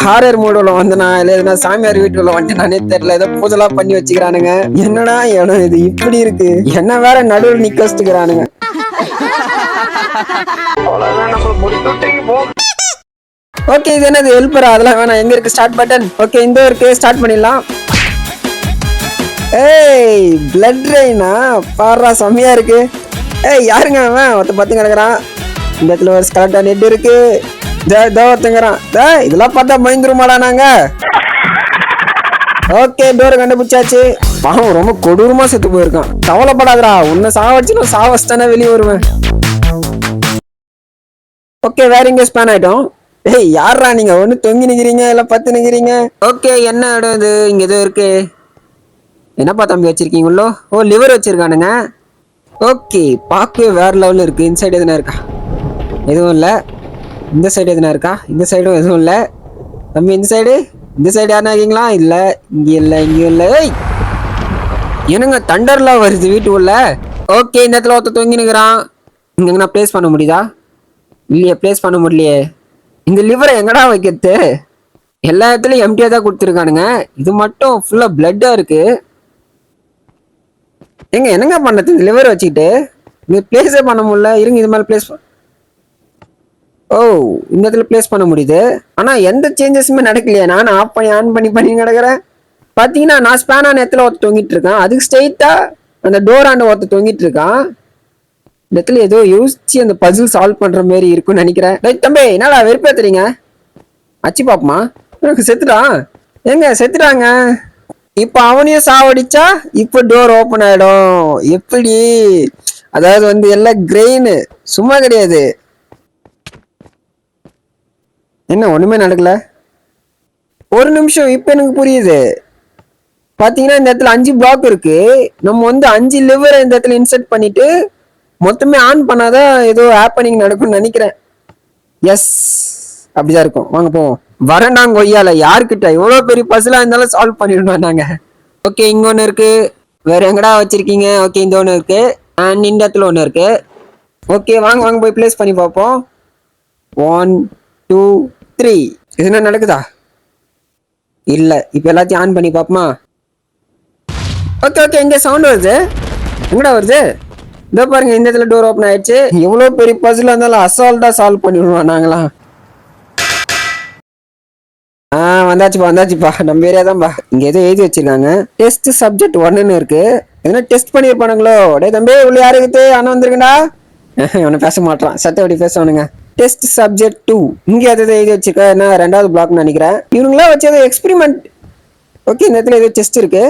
Horror மூடுல வந்து நான் இல்ல சாமியார் வீட்டுல வந்துட்டு நானே தெரியல, ஏதோ பூஜைலாம் பண்ணி வச்சுக்கிறானுங்க. என்னடா இடம் இது இப்படி இருக்கு, என்ன வேற நடுவில் நிக்க வச்சுக்கிறானுங்க. ஓகே, இது என்னது ஹெல்ப்பரா? அதெல்லாம் வேணாம். எங்க இருக்கு ஸ்டார்ட் பட்டன்? ஓகே, இந்த இருக்கு, ஸ்டார்ட் பண்ணிடலாம். ஏய், பிளட் ரெயினா பாடுறா, செம்மையா இருக்கு. ஏய், யாருங்க அவன்? ஒருத்த பத்து கிடக்குறான். இந்த இடத்துல ஒரு ஸ்கெலட்டா நெட் இருக்கு. ஒருத்தங்கிறான். இதெல்லாம் பார்த்தா பயந்துருமாடா நாங்க. ஓகே, டோர் கண்டுபிடிச்சாச்சு. பாவம் ரொம்ப கொடூரமா செத்து போயிருக்கான். கவலைப்படாதடா, உன்னை சாவடிச்சு நான் சாவச்சுதானே வெளியே வருவேன். ஓகே, வேற எங்க ஸ்பேன் ஆயிட்டோம். ஏய், யாரா நீங்க? ஒண்ணு தொங்கி நிக்கிறீங்க, இல்ல பத்து நிக்கிறீங்க. ஓகே, என்ன இடம் இது? இங்க ஏதோ இருக்கு. என்னப்பா தம்பி வச்சிருக்கீங்க உள்ளோ? ஓ, லிவர் வச்சிருக்கானுங்க. ஓகே, பார்க்கவே வேற லெவல்ல இருக்கு. இன்சைடு எதுனா இருக்கா? எதுவும் இல்லை. இந்த சைடு எதுனா இருக்கா? இந்த சைடும் எதுவும் இல்லை. தம்பி இந்த சைடு யாருனா இருக்கீங்களா? இல்லை, இங்க இல்லை, இங்கேயும் இல்லை. ஏய், என்னங்க தண்டர்லாம் வருது வீட்டுக்குள்ள. ஓகே, இந்த இடத்துல ஒருத்த தொங்கி நிற்கிறான். இங்க எங்கன்னா பிளேஸ் பண்ண முடியுதா? இல்லையே, பிளேஸ் பண்ண முடியலையே. இந்த லிவரை எங்கடா வைக்கிறது? எல்லா இடத்துலயும் எம்டியா தான் கொடுத்துருக்கானுங்க. இது மட்டும் ஃபுல்லா பிளட்டா இருக்கு. என்னங்க பண்ணது இந்த லிவர் வச்சுக்கிட்டு? இங்க பிளேஸே பண்ண முடியல. இருங்க, இது மேல பிளேஸ். ஓ, இந்த இடத்துல பிளேஸ் பண்ண முடியுது. ஆனா எந்த சேஞ்சஸுமே நடக்கலையே. நான் ஆஃப் பண்ணி ஆன் பண்ணி கிடக்குறேன். பாத்தீங்கன்னா நான் ஸ்பேன் ஆன இடத்துல ஒருத்த தொங்கிட்டு இருக்கான். அதுக்கு ஸ்ட்ரெயிட்டா அந்த டோர் ஆண்ட ஒருத்த தொங்கிட்டு இருக்கான். இந்த இடத்துல ஏதோ யோசிச்சு அந்த பசில் சால்வ் பண்ற மாதிரி இருக்குன்னு நினைக்கிறேன். தம்பி, என்னடா வெறுப்பேத்துறீங்க? அச்சு பாப்பமா, எனக்கு செத்துட்டான். எங்க செத்துட்டாங்க? இப்ப அவனையும் சாவடிச்சா இப்ப டோர் ஓபன் ஆயிடும். எப்படி? அதாவது வந்து எல்லாம் கிரெயின் சும்மா கிடையாது. என்ன ஒண்ணுமே நடக்கல? ஒரு நிமிஷம், இப்ப எனக்கு புரியுது. பாத்தீங்கன்னா இந்த இடத்துல 5 பிளாக் இருக்கு. நம்ம வந்து 5 லிவரை இந்த இடத்துல இன்சர்ட் பண்ணிட்டு மொத்தமே ஆன் பண்ணாதான் ஏதோ ஹேப்பனிங் நடக்கும்னு நினைக்கிறேன். எஸ், அப்படிதான் இருக்கும். வாங்க போவோம். வரண்டாங்க கொய்யால, யாருக்கிட்ட இவ்வளவு பெரிய பசிலா இருந்தாலும் சால்வ் பண்ணிடணும் நாங்க. ஓகே, இங்க ஒண்ணு இருக்கு. வேற எங்கடா வச்சிருக்கீங்க? ஓகே, இந்த ஒண்ணு இருக்கு. அண்ட் இந்த இடத்துல ஒண்ணு இருக்கு. ஓகே, வாங்க போய் பிளேஸ் பண்ணி பார்ப்போம். 1 2 3. இது என்ன நடக்குதா? இல்ல, இப்ப எல்லாத்தையும் ஆன் பண்ணி பாப்போமா? ஓகே, எங்க சவுண்ட் வருது? எங்கடா வருது? இதோ பாருங்க, இந்த இடத்துல டோர் ஓபன் ஆயிடுச்சு. எவ்வளவு பெரிய பசிலா இருந்தாலும் அசால்ட்டா சால்வ் பண்ணிடுவோம் நாங்களாம். வந்தாச்சுப்பா, நம்ம ஏரியா தான்பா. இங்க ஏதோ எழுதி வச்சிருக்காங்க, டெஸ்ட் சப்ஜெக்ட் 1ன்னு இருக்கு. எதனா டெஸ்ட் பண்ணிருப்பானுங்களோ? டே தம்பி, உள்ள யாரு இருக்குது? அண்ணா வந்துருக்கா? அவனை பேச மாட்டான், சட்டப்படி பேசுவானுங்க. டெஸ்ட் சப்ஜெக்ட் 2 இங்க எதாவது எழுதி வச்சிருக்க. என்ன 2வது பிளாக்னு நினைக்கிறேன். இவனுங்களா வச்சு ஏதோ எக்ஸ்பெரிமெண்ட். ஓகே, இந்த இடத்துல ஏதோ டெஸ்ட் இருக்கு.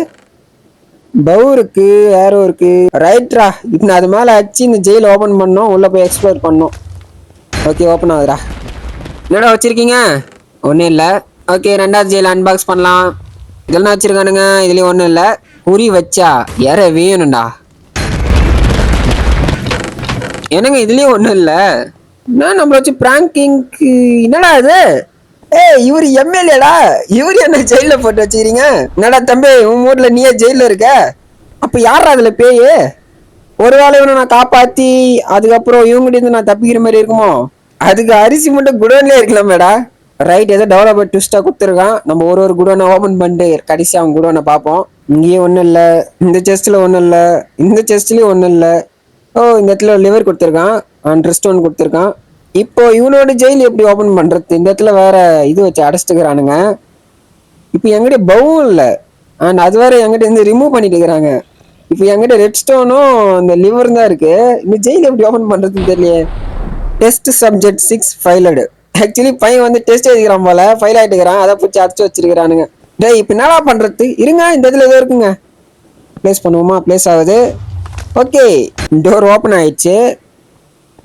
பவு இருக்கு, ஏரோ இருக்கு. ரைட்ரா, இப்ப நான் அது மேல அச்சு இந்த ஜெயில் ஓபன் பண்ணோம். உள்ள போய் எக்ஸ்ப்ளோர் பண்ணோம். ஓகே, ஓபன் ஆகுதுடா. என்னடா வச்சிருக்கீங்க? ஒன்றும் இல்லை. ஓகே, 2வது ஜெயில் அன்பாக்ஸ் பண்ணலாம். இதெல்லாம் வச்சிருக்கானுங்க. இதுலயும் ஒன்றும் இல்லை. குறி வச்சா யார வேணும்டா. என்னங்க இதுலயும் ஒன்றும் இல்லை. நான் நம்மள வச்சு பிராங்கிங்க்கு என்னடா இது? இவரு எம்எல்ஏடா. இவரு என்ன ஜெயில போட்டு வச்சுக்கிறீங்க? என்னடா தம்பி, உன் ஊர்ல நீயே ஜெயில இருக்க? அப்ப யாரா அதுல பேயு? ஒரு வேளை இவனை நான் காப்பாத்தி அதுக்கப்புறம் இவங்கிட்ட இருந்து நான் தப்பிக்கிற மாதிரி இருக்குமோ? அதுக்கு அரிசி மட்டும் குடோன்லயே இருக்கலாமேடா. ரைட், ஏதோ டெவலப்பர் ட்விஸ்டா கொடுத்துருக்கான். நம்ம ஒரு குடோனை ஓபன் பண்ணிட்டு கடைசி அவன் குடோனை பார்ப்போம். இங்கேயும் ஒன்றும் இல்லை. இந்த செஸ்ட்ல ஒன்றும் இல்லை. இந்த செஸ்ட்லயும் ஒன்றும் இல்லை. ஓ, இந்த இடத்துல லிவர் கொடுத்துருக்கான். ரெஸ்ட் ஒன்று கொடுத்துருக்கான். இப்போ இவனோட ஜெயில் எப்படி ஓபன் பண்றது? இந்த இடத்துல வேற இது வச்சு அடைச்சிட்டுக்கிறானுங்க. இப்போ என்கிட்ட பவும் இல்லை. அண்ட் அது வேற என்கிட்ட இருந்து ரிமூவ் பண்ணிட்டு இருக்கிறாங்க. இப்போ என்கிட்ட ரெட் ஸ்டோனும் அந்த லிவர் தான் இருக்கு. இந்த ஜெயில் எப்படி ஓபன் பண்றதுன்னு தெரியல. Test subject 6 ஃபைலடு. ஆக்சுவலி பையன் வந்து டெஸ்ட் எழுதிக்கிறான் போல, ஃபைல் ஆயிட்டுக்கிறான். அதை பிடிச்சி அடைச்சு வச்சிருக்கிறானுங்க. டேய், இப்போ என்னடா பண்றது? இருங்க, இந்த இடத்துல ஏதோ இருக்குங்க. பிளேஸ் பண்ணுவோமா? பிளேஸ் ஆகுது. ஓகே, டோர் ஓப்பன் ஆயிடுச்சு.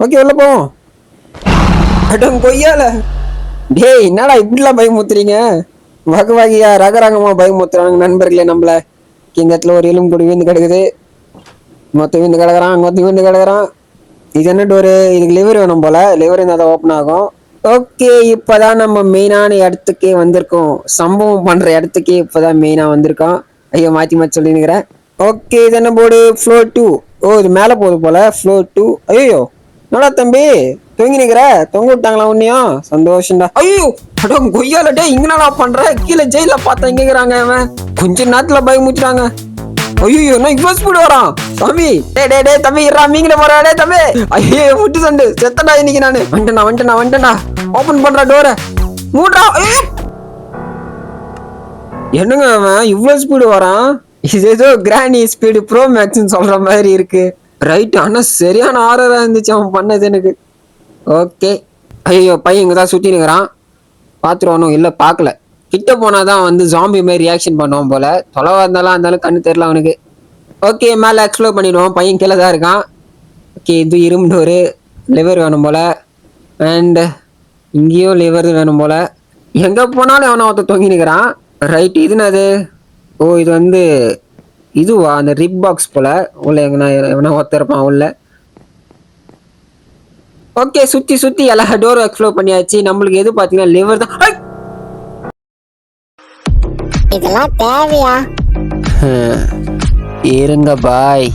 ஓகே, உள்ள போவோம். அடம் கொய்யால. டேய், என்னடா இப்படிலாம் பயமுத்துறீங்க? வகையா ரகரகமா பயமுத்துறாங்க நண்பர்களே நம்மள. இந்த இடத்துல ஒரு எலும்பு கூட வீந்து கிடக்குது. மொத்தம் வீந்து கிடக்குறான். இது என்ன டோரு? இதுக்கு லிவர் வேணும் போல. லிவர் இருந்தால் தான் ஓப்பன் ஆகும். ஓகே, இப்பதான் நம்ம மெயினான இடத்துக்கே வந்திருக்கோம். சம்பவம் பண்ற இடத்துக்கே இப்பதான் மெயினா வந்திருக்கோம். ஐயோ, மாத்தி சொல்லினுக்கிறேன். ஓகே, இது என்ன போர்டு? ஃப்ளோர் 2. ஓ, இது மேல போகுது போல. ஃப்ளோர் 2. ஐயோ, என்னடா தம்பி தூங்கி நிக்கிற? தொங்க விட்டாங்களா உன்னையும்? சந்தோஷம்டா. ஐயோ அடோ கொய்யால டே இங்கனடா பண்ற? கீழே ஜெயில பார்த்தா இங்கிறாங்க அவன். கொஞ்ச நேரத்துல பயமுச்சுறாங்க. ஐயோ என்ன இவ்வளவு ஸ்பீடு வரான் சாமி? டே தம்பி இருடா மீங்கள போறா டே தம்பி. ஐயோ முட்டு சண்டு செத்தடா இன்னைக்கு நானு. வந்துட்டேன்டா ஓபன் பண்றா டோரை. மூடுறா. என்னங்க அவன் இவ்வளவு ஸ்பீடு வரான்? இது ஏதோ கிராணி ஸ்பீடு ப்ரோ மேக்ஸ்ன்னு சொல்ற மாதிரி இருக்கு. ரைட், ஆனா சரியான ஆர்டரா இருந்துச்சு அவன் பண்ணது எனக்கு. ஓகே. ஐயோ பையன் இங்கதான் சுத்தி நிக்கிறான். பாத்துருவானோ இல்ல பாக்கல. கிட்ட போனாதான் வந்து ஜாம்பி மாதிரி ரியாக்ஷன் பண்ணுவான் போல. தொலைவா இருந்தாலும் கண்ணு தெரியல அவனுக்கு. ஓகே மேல எக்ஸ்ப்ளோர் பண்ணிடுவோம். பையன் கீழே தான் இருக்கான். ஓகே இது இரும்பு ஒரு லிவர் வேணும் போல. அண்ட் இங்கேயும் லிவர் வேணும் போல. எங்க போனாலும் எவனா ஒருத்த தொங்கி நிக்கிறான். ரைட், இதுனது? ஓ இது வந்து இதுவா அந்த ரிப் பாக்ஸ் போல. உள்ள எங்கன்னா எவனா ஒருத்த இருப்பான் உள்ள. ஓகே சுத்தி எல்லா டோரும் எக்ஸ்ப்ளோர் பண்ணியாச்சு. நம்மளுக்கு எது பாத்தீங்கன்னா லிவர் தான். இதெல்லாம் தேவையா? இருங்க பாய்.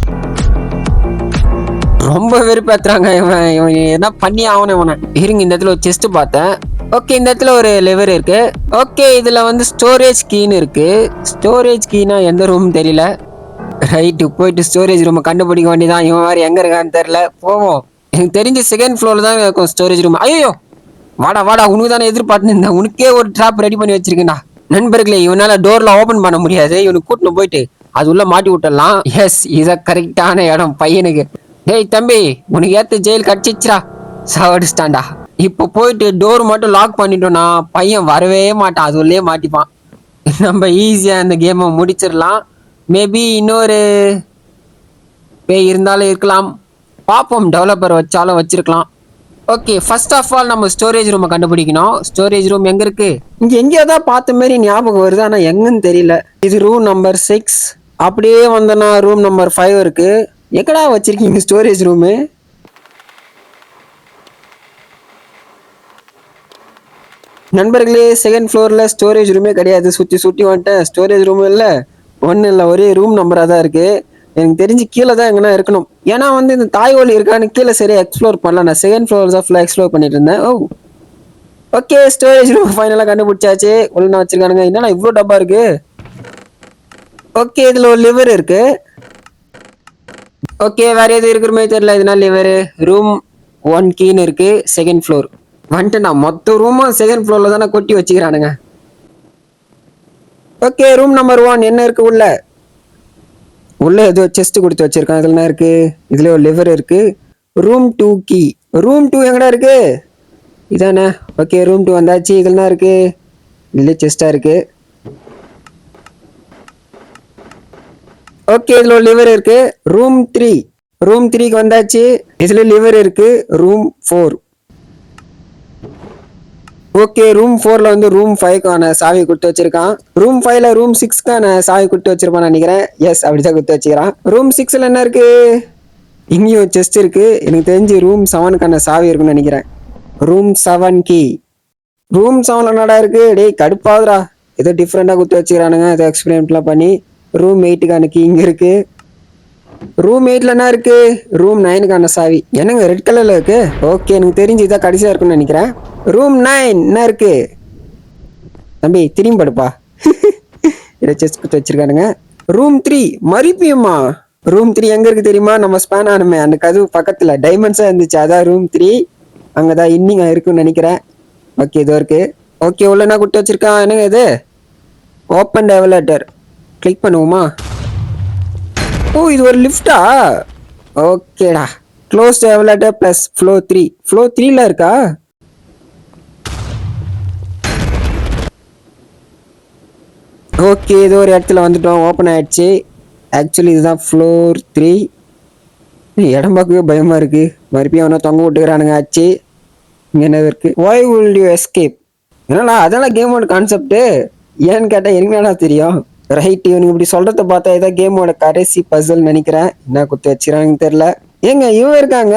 ரொம்ப வெறுப்பேத்துறாங்க இவன். என்ன பண்ணி ஆகணும் இவனை. இருங்க இந்த இடத்துல ஒரு செஸ்ட் பார்த்தேன். ஓகே இந்த இடத்துல ஒரு லெவர் இருக்கு. ஓகே இதுல வந்து ஸ்டோரேஜ் கீன்னு இருக்கு. ஸ்டோரேஜ் கீனா எந்த ரூம் தெரியல. ரைட்டு போயிட்டு ஸ்டோரேஜ் ரூம் கண்டுபிடிக்க வேண்டியதான். இவன் மாதிரி எங்க இருக்கான்னு தெரியல. போவோம். எனக்கு தெரிஞ்ச செகண்ட் ஃப்ளோர்ல தான் இருக்கும் ஸ்டோரேஜ் ரூம். ஐயோ வாடா உனக்கு தானே எதிர்பார்த்து இருந்தேன். உனக்கே ஒரு ட்ராப் ரெடி பண்ணி வச்சிருக்கேன்டா. நண்பர்களே இவனால டோர்ல ஓபன் பண்ண முடியாது. இவனுக்கு கூட்டின்னு போயிட்டு அது உள்ள மாட்டி விட்டுடலாம். எஸ் இத கரெக்டான இடம் பையனுக்கு. டேய் தம்பி உனக்கு ஏத்த ஜெயில் கடிச்சிச்சுரா. சாவடிச்சிட்டான்டா. இப்ப போயிட்டு டோர் மட்டும் லாக் பண்ணிட்டோம்னா பையன் வரவே மாட்டான். அது உள்ளே மாட்டிப்பான். நம்ம ஈஸியா இந்த கேமை முடிச்சிடலாம். மேபி இன்னொரு பேய் இருந்தாலும் இருக்கலாம். பார்ப்போம். டெவலப்பர் வச்சாலும் வச்சிருக்கலாம். ஓகே ஃபர்ஸ்ட் ஆஃப் ஆல் நம்ம ஸ்டோரேஜ் ரூமை கண்டுபிடிக்கணும். ஸ்டோரேஜ் ரூம் எங்க இருக்கு? இங்க எங்கேயோ தான் பார்த்த மாதிரி ஞாபகம் வருது. ஆனா எங்கன்னு தெரியல. இது ரூம் நம்பர் 6. அப்படியே வந்தனா ரூம் நம்பர் 5 இருக்கு. எங்கடா வச்சிருக்கீங்க ஸ்டோரேஜ் ரூமு? நண்பர்களே செகண்ட் ஃப்ளோர்ல ஸ்டோரேஜ் ரூமே கிடையாது. சுத்தி வந்துட்டேன். ஸ்டோரேஜ் ரூம் இல்ல ஒன்றும் இல்லை. ஒரே ரூம் நம்பராக தான் இருக்கு. எனக்கு தெரிஞ்சு கீழே தான் எங்கன்னா இருக்கணும். ஏன்னா வந்து இந்த தாய் ஒலி இருக்கான்னு கீழே சரியா எக்ஸ்ப்ளோர் பண்ணல. நான் செகண்ட் ஃப்ளோர் தான் ஃபுல்லாக எக்ஸ்ப்ளோர் பண்ணிட்டு இருந்தேன். ஓ ஓகே ஸ்டோரேஜ் ரூம் ஃபைனலாக கண்டுபிடிச்சாச்சு. ஒழுங்கா வச்சிருக்கானுங்க. என்னன்னா இவ்வளோ டப்பா இருக்கு. ஓகே இதுல ஒரு லிவர் இருக்கு. ஓகே வேற எது இருக்கிற மாதிரி தெரியல. இதனால லிவர் ரூம் 1 கீன்னு இருக்கு. செகண்ட் ஃப்ளோர் வந்துட்டு நான் மொத்த ரூமும் செகண்ட் ஃப்ளோர்ல தானே கொட்டி வச்சுக்கிறானுங்க. ஓகே ரூம் நம்பர் 1 என்ன இருக்கு உள்ள? உள்ள ஏதோ செஸ்ட் கொடுத்து வச்சிருக்கான். இதுல என்ன இருக்கு? இதுல ஒரு லிவர் இருக்கு. Room 2 key. ரூம் 2 எங்கடா இருக்கு? இதானே. ஓகே ரூம் 2 வந்தாச்சு. இதுல என்ன இருக்கு? இதுல செஸ்டா இருக்கு. ஓகே இதுல ஒரு லிவர் இருக்கு. ரூம் 3. ரூம் 3க்கு வந்தாச்சு. இதுல லிவர் இருக்கு. ரூம் 4. ஓகே ரூம் 4ல வந்து ரூம் 5க்கான சாவி கொடுத்து வச்சிருக்கான். ரூம் 5ல ரூம் 6க்கான சாவி கொடுத்து வச்சிருப்பான்னு நினைக்கிறேன். எஸ் அப்படிதான் கொடுத்து வச்சுக்கிறான். ரூம் 6ல என்ன இருக்கு? இங்கேயும் செஸ்ட் இருக்கு. எனக்கு தெரிஞ்சு ரூம் 7க்கான சாவி இருக்குன்னு நினைக்கிறேன். Room 7 key. ரூம் 7ல என்னடா இருக்கு? டேய் கடுப்பாதுரா. ஏதோ டிஃப்ரெண்டா கொடுத்து வச்சுக்கிறானுங்க. ஏதோ எக்ஸ்பிளைன்லாம் பண்ணி. ரூம் 8க்கான கீ இங்க இருக்கு. ரூம் 8ல என்ன இருக்கு? ரூம் 9க்கான சாவி. என்னங்க ரெட் கலர்ல இருக்கு? ஓகே எனக்கு தெரிஞ்சு இதான் கடைசியா இருக்குன்னு நினைக்கிறேன். ரூம் 9 என்ன இருக்கு? தம்பி திரும்பி படுப்பா. இதை செஸ் கொடுத்து வச்சிருக்கானுங்க. ரூம் 3 மறுபடியுமா? ரூம் 3 எங்க இருக்கு தெரியுமா? நம்ம ஸ்பேன் ஆனுமே அந்த கதவு பக்கத்துல டைமண்ட்ஸா இருந்துச்சு. அதான் ரூம் 3. அங்கதான் இன்னிங்க இருக்குன்னு நினைக்கிறேன். ஓகே இதோ இருக்கு. ஓகே உள்ள என்ன கொடுத்து வச்சிருக்கான்? என்னங்க இது? ஓப்பன் டெவலட்டர். கிளிக் பண்ணுவோமா? ஓ இது ஒரு லிஃப்டா? ஓகேடா. Close the elevator plus floor 3. Floor 3ல இருக்கா? ஓகே ஏதோ ஒரு இடத்துல வந்துட்டோம். ஓப்பன் ஆயிடுச்சு. ஆக்சுவலி இதுதான் ஃப்ளோர் 3. இடம் பார்க்கவே பயமா இருக்கு. மறுபடியும் அவனை தொங்க விட்டுக்கிறானுங்க. ஆச்சு இங்க என்ன இருக்கு? why will you escape? என்னடா அதெல்லாம் கேமோட கான்செப்ட். ஏன்னு கேட்டா என்னடா தெரியும். ரைட் இவனுக்கு இப்படி சொல்றத பார்த்தா ஏதோ கேமோட கடைசி பசில் நினைக்கிறேன். என்ன குத்து வச்சுக்கிறாங்கன்னு தெரியல. ஏங்க இவன் இருக்காங்க.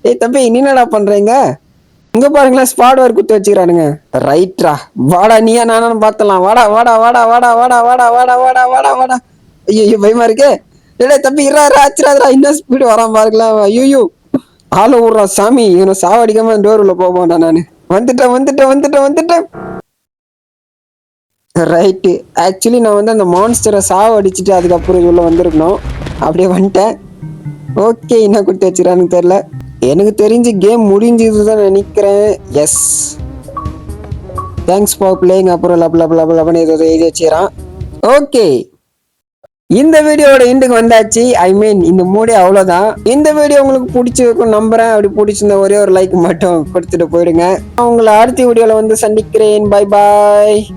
ஏய் தம்பி நீ என்னடா பண்றீங்க? இங்க பாருங்களேன் ஸ்பாட் ஒர்க் குத்து வச்சுக்கிறானுங்க. ரைட்ரா வாடா நீயா நானும் பார்த்தலாம். வாடா வாடா வாடா வாடா வாடா வாடா வாடா வாடா வாடா வாடா. ஐயோ பயமா இருக்கு. டேய் தம்பி இரா ஆச்சுராதரா. இன்னும் ஸ்பீடு வராம பாருங்களேன். ஐயோ ஆள விட்றா சாமி, இவனை சாவடிக்காம டோர் உள்ள போக நானு. வந்துட்டேன். ரைட்டு. ஆக்சுவலி நான் வந்து அந்த மான்ஸ்டரை சாவடிச்சுட்டு அதுக்கப்புறம் உள்ள வந்திருக்கணும். அப்படியே வந்துட்டேன். ஓகே, என்ன கொடுத்து வச்சுக்கிறான்னு தெரியல. எனக்கு தெரிஞ்சு கேம் முடிஞ்சதுதான் நினைக்கிறேன். Yes, thanks for playing. அப்புறம் லபன்னு ஏதோ எழுதி வச்சுக்கிறான். ஓகே, இந்த வீடியோட எண்டுக்கு வந்தாச்சு. ஐ மீன் இந்த மூடே அவ்வளோதான். இந்த வீடியோ உங்களுக்கு பிடிச்சிருக்கும் நம்புறேன். அப்படி பிடிச்சிருந்த ஒரே ஒரு லைக் மட்டும் கொடுத்துட்டு போயிடுங்க. உங்களை அடுத்த வீடியோல வந்து சந்திக்கிறேன். Bye bye.